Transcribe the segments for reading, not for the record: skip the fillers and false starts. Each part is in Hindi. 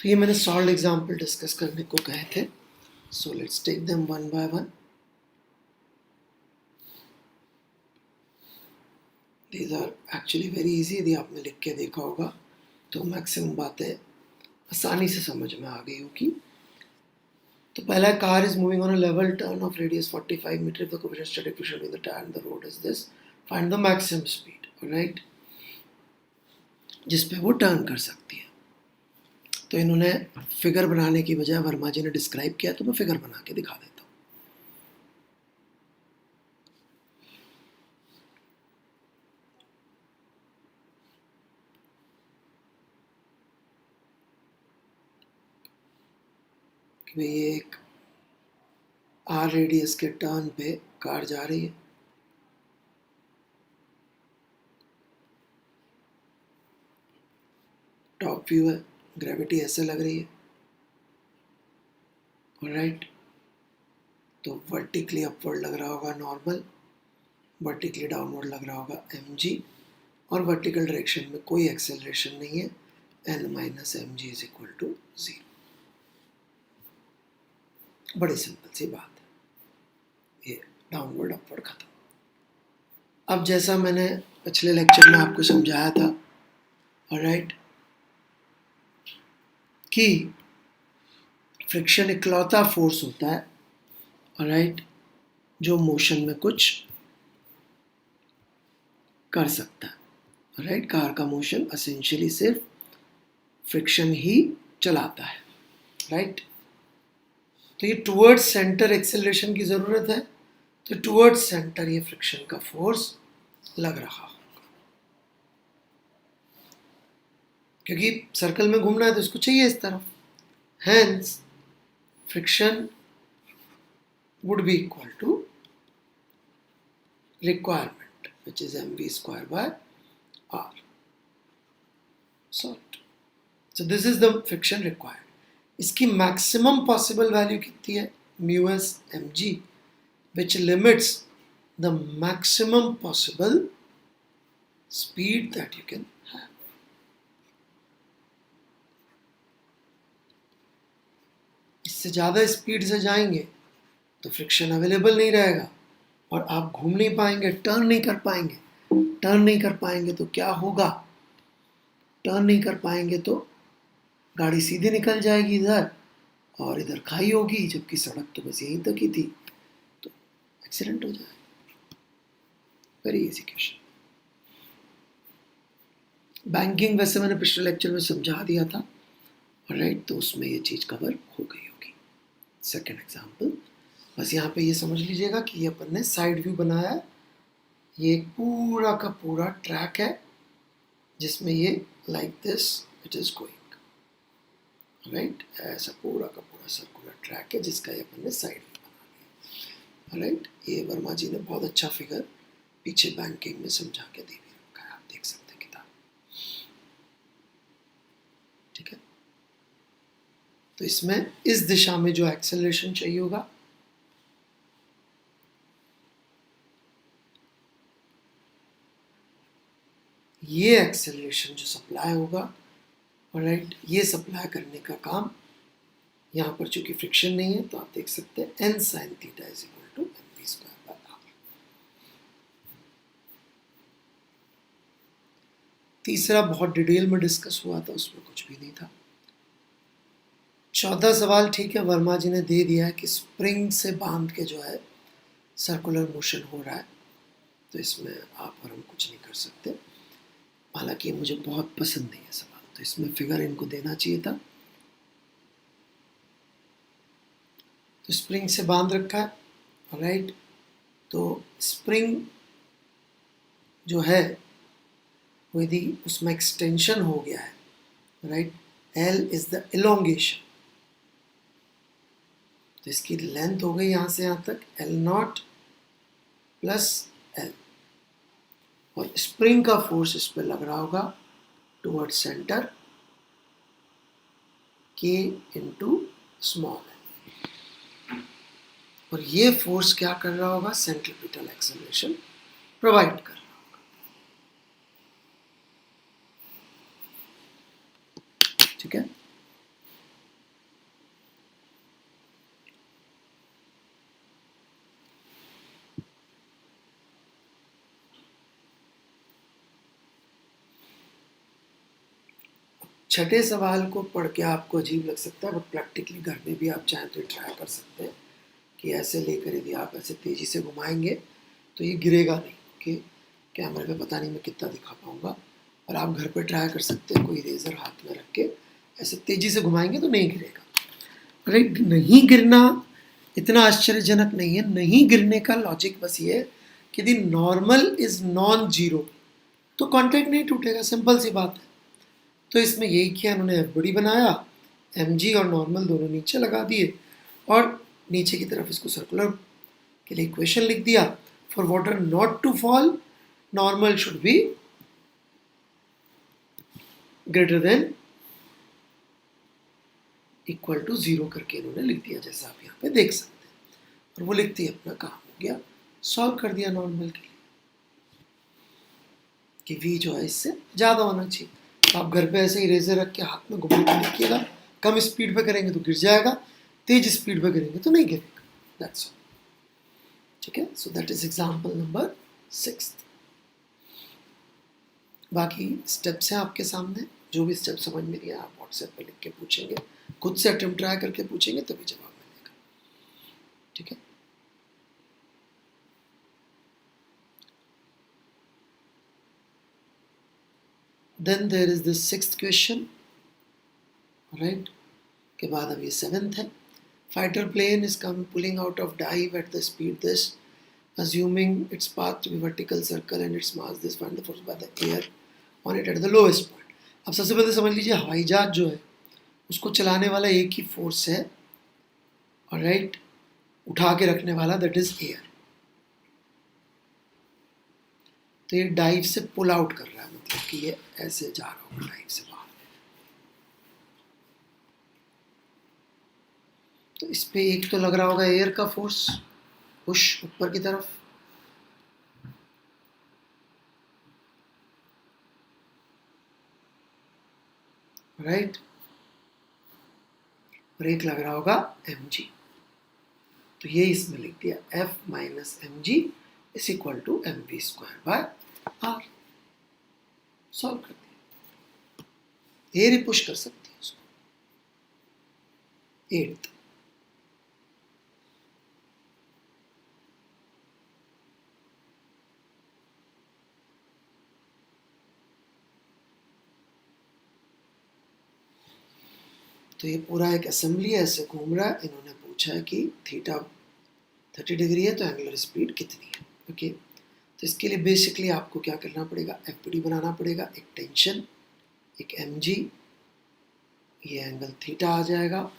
तो ये मैंने सॉल्व एग्जाम्पल डिस्कस करने को कहे थे. So let's take them one by one. These are actually very easy. यदि आपने लिख के देखा होगा तो मैक्सिमम बातें आसानी से समझ में आ गई होगी. तो पहला, car is moving on a level turn of radius 45 metre if the coefficient static friction between the tyre and the road is this. Find the maximum speed, right, जिस पे वो टर्न कर सकती है. तो इन्होंने फिगर बनाने की बजाय वर्मा जी ने डिस्क्राइब किया, तो मैं फिगर बना के दिखा देता हूँ. कि भाई ये एक आर रेडियस के टर्न पे कार जा रही है. टॉप व्यू है, ग्रेविटी ऐसे लग रही है, राइट. तो वर्टिकली अपवर्ड लग रहा होगा नॉर्मल, वर्टिकली डाउनवर्ड लग रहा होगा mg, और वर्टिकल डायरेक्शन में कोई एक्सेलरेशन नहीं है, n minus m g is equal to 0. बड़ी सिंपल सी बात है, ये डाउनवर्ड अपवर्ड खत्म. अब जैसा मैंने पिछले लेक्चर में आपको समझाया था, राइट, कि फ्रिक्शन इकलौता फोर्स होता है, राइट, जो मोशन में कुछ कर सकता है, राइट. कार का मोशन एसेंशियली सिर्फ फ्रिक्शन ही चलाता है, राइट. तो ये टुवर्ड्स सेंटर एक्सेलरेशन की ज़रूरत है, तो टुवर्ड्स सेंटर ये फ्रिक्शन का फोर्स लग रहा होगा, क्योंकि सर्कल में घूमना है तो इसको चाहिए इस तरफ. Hence friction would be equal to requirement, which is mv square by r. So this is the friction required. इसकी maximum possible value कितनी है? mu s mg, which limits the maximum possible speed that you can have. इससे ज़्यादा स्पीड से जाएंगे तो फ्रिक्शन अवेलेबल नहीं रहेगा और आप घूम नहीं पाएंगे, टर्न नहीं कर पाएंगे. टर्न नहीं कर पाएंगे तो क्या होगा? टर्न नहीं कर पाएंगे तो गाड़ी सीधी निकल जाएगी इधर, और इधर खाई होगी, जबकि सड़क तो बस यहीं तक ही थी, तो एक्सीडेंट हो जाएगा. Very easy question. बैंकिंग वैसे मैंने पिछले लेक्चर में समझा दिया था, राइट, तो उसमें ये चीज़ कवर हो गई होगी. सेकेंड एग्जाम्पल, बस यहाँ पे ये समझ लीजिएगा कि ये अपन ने साइड व्यू बनाया है. ये एक पूरा का पूरा ट्रैक है जिसमें ये like this it is going, right. ऐसा पूरा का पूरा सर्कुलर ट्रैक है जिसका ये अपन ने साइड व्यू बना लिया, राइट. ये वर्मा जी ने बहुत अच्छा फिगर पीछे बैंकिंग में समझा के दे भी रखा है, आप देख सकते हैं किताब, ठीक है. तो इसमें इस दिशा में जो एक्सेलरेशन चाहिए होगा, ये एक्सेलरेशन जो सप्लाई होगा, राइट, ये सप्लाई करने का काम, यहाँ पर चूंकि फ्रिक्शन नहीं है तो आप देख सकते हैं n sin theta is equal to mv square by r. तीसरा बहुत डिटेल में डिस्कस हुआ था, उसमें कुछ भी नहीं था. चौथा सवाल, ठीक है, वर्मा जी ने दे दिया है कि स्प्रिंग से बांध के जो है सर्कुलर मोशन हो रहा है, तो इसमें आप और हम कुछ नहीं कर सकते. हालांकि मुझे बहुत पसंद नहीं है सवाल, तो इसमें फिगर इनको देना चाहिए था. तो स्प्रिंग से बांध रखा है, राइट. तो स्प्रिंग जो है वो यदि उसमें एक्सटेंशन हो गया है, right, L is the elongation, तो इसकी लेंथ हो गई यहाँ से यहाँ तक L0 प्लस L, और स्प्रिंग का फोर्स इस पर लग रहा होगा toward centre K into small l, और ये फोर्स क्या कर रहा होगा? सेंट्रीपिटल एक्सेलरेशन प्रोवाइड कर रहा होगा, ठीक है. छठे सवाल को पढ़ के आपको अजीब लग सकता है, बट प्रैक्टिकली घर में भी आप चाहें तो ट्राई कर सकते हैं कि ऐसे लेकर यदि आप ऐसे तेज़ी से घुमाएंगे तो ये गिरेगा नहीं। कि कैमरे में पता नहीं मैं कितना दिखा पाऊँगा, और आप घर पर ट्राई कर सकते हैं, कोई इरेज़र हाथ में रख के ऐसे तेज़ी से घुमाएंगे तो नहीं गिरेगा। राइट, नहीं गिरना इतना आश्चर्यजनक नहीं है। नहीं गिरने का लॉजिक बस ये है कि यदि नॉर्मल इज नॉन जीरो तो कॉन्टैक्ट नहीं टूटेगा, सिंपल सी बात है। तो इसमें यही किया, उन्होंने एफ बड़ी बनाया, एम जी और नॉर्मल दोनों नीचे लगा दिए, और नीचे की तरफ इसको सर्कुलर के लिए इक्वेशन लिख दिया। For water not to fall normal should be greater than equal to zero करके इन्होंने लिख दिया, जैसा आप यहाँ पे देख सकते हैं। और वो लिखते ही अपना काम हो गया, सॉल्व कर दिया नॉर्मल के लिए कि v जो है इससे ज़्यादा होना चाहिए। तो आप घर पे ऐसे इरेजर रख के हाथ में घुमा के लिखिएगा। कम स्पीड पे करेंगे तो गिर जाएगा, तेज स्पीड पे करेंगे तो नहीं गिरेगा। That's all. ठीक है, so that is example number 6। बाकी स्टेप्स हैं आपके सामने, जो भी स्टेप समझ में नहीं आया आप व्हाट्सएप पे लिख के पूछेंगे, खुद से अटेम्प्ट ट्राई करके पूछेंगे तभी जवाब मिलेगा। ठीक है, then there is this 6th question. Right, के बाद अब ये 7th है। Fighter plane is come pulling out of dive at the speed this, assuming its path to be vertical circle and its mass this, find the force by the air on it at the lowest point। अब सबसे पहले समझ लीजिए, हवाई जहाज जो है उसको चलाने वाला एक ही फोर्स है, और राइट, उठा के रखने वाला, दैट इज एयर। तो ये डाइव से पुल आउट कर रहा है, मतलब कि ये ऐसे जा रहा होगा डाइव से बाहर। तो इस पे एक तो लग रहा होगा एयर का फोर्स, पुश ऊपर की तरफ, राइट, और एक लग रहा होगा mg। तो ये इसमें लिख दिया F minus m g is equal to m v square by r. Solve कर दिया। एयर ही पुश कर सकती है उसको। 8th, तो ये पूरा एक असेंबली ऐसे घूम रहा है। इन्होंने पूछा है कि थीटा 30 डिग्री है तो एंगुलर स्पीड कितनी है। ओके, तो इसके लिए बेसिकली आपको क्या करना पड़ेगा, एफ डी बनाना पड़ेगा, एक टेंशन, एक एम जी, ये एंगल थीटा आ जाएगा,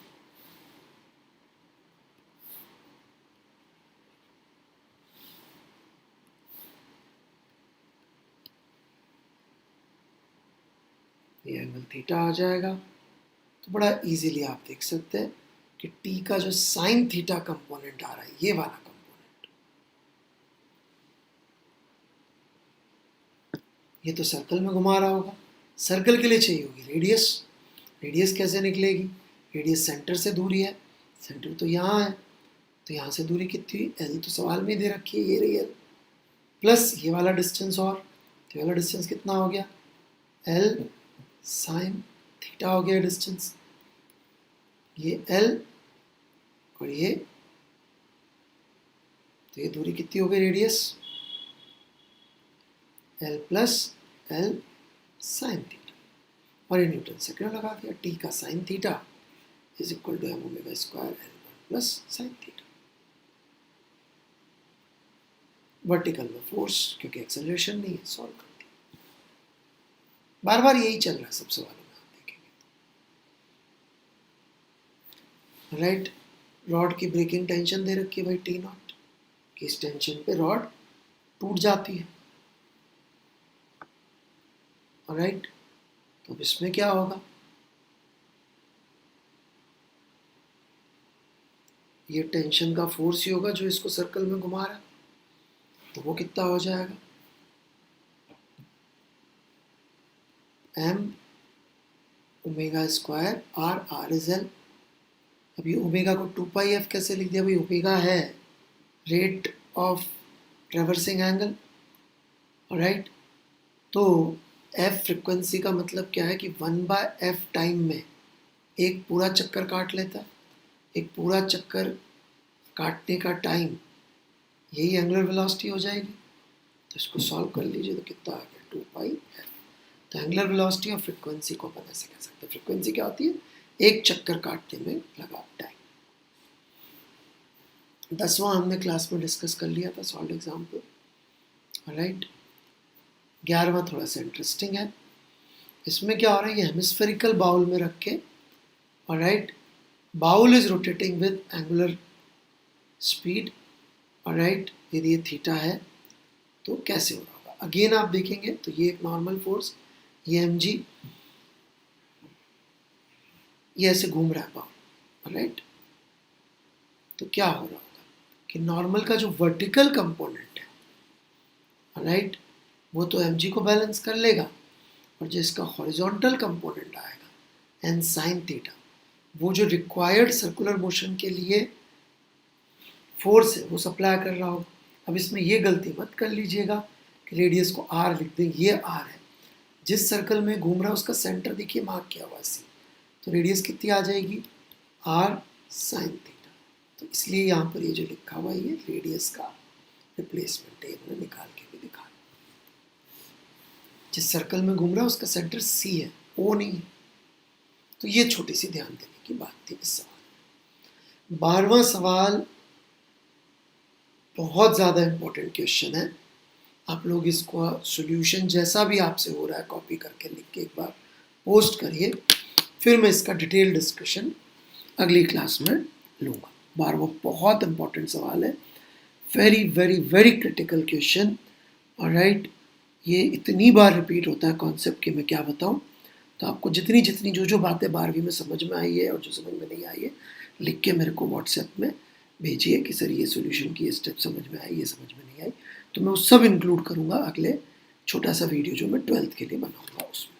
ये एंगल थीटा आ जाएगा। तो बड़ा इजीली आप देख सकते हैं कि टी का जो साइन थीटा कंपोनेंट आ रहा है, ये वाला कंपोनेंट, ये तो सर्कल में घुमा रहा होगा। सर्कल के लिए चाहिए होगी रेडियस। रेडियस कैसे निकलेगी, रेडियस सेंटर से दूरी है, सेंटर तो यहाँ है, तो यहाँ से दूरी कितनी हुई, एल तो सवाल में दे रखी है, ये रही एल, प्लस ये वाला डिस्टेंस, और तो ये वाला डिस्टेंस कितना हो गया, एल साइन थीटा हो गया डिस्टेंस। ये एल और ये, तो ये दूरी कितनी हो गई radius, l plus l sine theta, और ये न्यूटन सेकंड लगा दिया। टी का sine theta is equal to m omega square l plus sine theta. Vertical में फोर्स, क्योंकि एक्सेलरेशन नहीं है, सॉल्व कर दिया। बार बार यही चल रहा है सब सवालों में, आप देखेंगे। राइट, रॉड की ब्रेकिंग टेंशन दे रखी है भाई टी नॉट, कि इस टेंशन पे रॉड टूट जाती है। राइट, तो इसमें क्या होगा, ये टेंशन का फोर्स ही होगा जो इसको सर्कल में घुमा रहा है, तो वो कितना हो जाएगा, m omega square r, r is l. अभी ओमेगा को 2 पाई एफ कैसे लिख दिया भाई, ओमेगा है rate of traversing angle. Right, तो एफ फ्रिक्वेंसी का मतलब क्या है कि 1/f टाइम में एक पूरा चक्कर काट लेता है। एक पूरा चक्कर काटने का टाइम यही एंगुलर वेलोसिटी हो जाएगी। तो इसको सॉल्व कर लीजिए तो कितना आ गया 2πf। तो एंगुलर वेलोसिटी और फ्रिक्वेंसी को अपन ऐसे कह सकते हैं। फ्रिक्वेंसी क्या होती है? एक चक्कर काटने में लगा टाइम। 10वां हमने क्लास में डिस्कस कर लिया था, सॉल्व एग्जाम्पल, राइट। 11वां थोड़ा सा इंटरेस्टिंग है। इसमें क्या हो रहा है, ये हेमिस्फेरिकल बाउल में रख के, right, bowl is rotating with angular speed, right. यदि ये थीटा है तो कैसे हो रहा होगा? अगेन आप देखेंगे तो ये एक नॉर्मल फोर्स, ये mg, ये ऐसे घूम रहा है बाउल, राइट। तो क्या हो रहा होगा कि नॉर्मल का जो वर्टिकल कंपोनेंट है, राइट, वो तो mg को बैलेंस कर लेगा, और जो इसका हॉरिजॉन्टल कंपोनेंट आएगा n sin थीटा, वो जो रिक्वायर्ड सर्कुलर मोशन के लिए फोर्स है वो सप्लाई कर रहा होगा। अब इसमें ये गलती मत कर लीजिएगा कि रेडियस को r लिख दें, ये r है। जिस सर्कल में घूम रहा है उसका सेंटर देखिए मार्क किया हुआ c, तो रेडियस कितनी आ जाएगी? r sin theta. तो इसलिए यहाँ पर ये जो लिखा हुआ है ये रेडियस का रिप्लेसमेंट है, मैंने निकाल के भी दिखा। जिस सर्कल में घूम रहा है उसका सेंटर c है, o नहीं है। तो ये छोटी सी ध्यान देने की बात थी इस सवाल। 12वां सवाल बहुत ज़्यादा इम्पोर्टेंट क्वेश्चन है। आप लोग इसको सॉल्यूशन जैसा भी आपसे हो रहा है कॉपी करके लिख के एक बार पोस्ट करिए, फिर मैं इसका डिटेल डिस्कशन अगली क्लास में लूँगा। 12वां बहुत इम्पोर्टेंट सवाल है, very very very critical question, alright. ये इतनी बार रिपीट होता है कॉन्सेप्ट कि मैं क्या बताऊँ। तो आपको जितनी जितनी जो बातें 12वीं में समझ में आई है और जो समझ में नहीं आई है, लिख के मेरे को व्हाट्सएप में भेजिए कि सर ये सॉल्यूशन की ये स्टेप समझ में आई, ये समझ में नहीं आई। तो मैं वो सब इंक्लूड करूँगा अगले छोटा सा वीडियो जो मैं 12th के लिए बनाऊँगा उसमें।